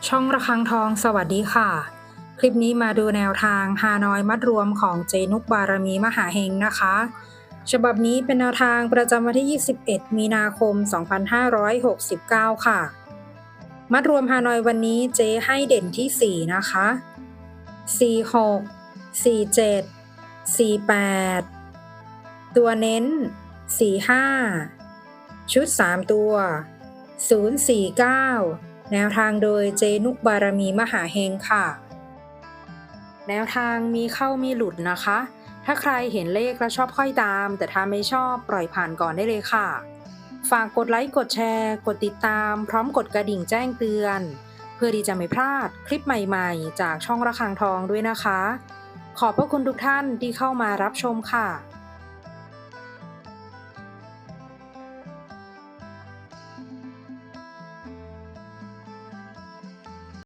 ช่องระฆังทองสวัสดีค่ะคลิปนี้มาดูแนวทางฮานอยมัดรวมของเจนุกบารมีมหาเฮงนะคะฉบับนี้เป็นแนวทางประจำวันที่ 21 มีนาคม 2569 ค่ะมัดรวมฮานอยวันนี้เจให้เด่นที่ 4 นะคะ46 47 48ตัวเน้น45ชุด3ตัว049แนวทางโดยเจนุกบารมีมหาเฮงค่ะแนวทางมีเข้ามีหลุดนะคะถ้าใครเห็นเลขแล้วชอบค่อยตามแต่ถ้าไม่ชอบปล่อยผ่านก่อนได้เลยค่ะฝากกดไลค์กดแชร์กดติดตามพร้อมกดกระดิ่งแจ้งเตือนเพื่อที่จะไม่พลาดคลิปใหม่ๆจากช่องระฆังทองด้วยนะคะขอบพระคุณทุกท่านที่เข้ามารับชมค่ะ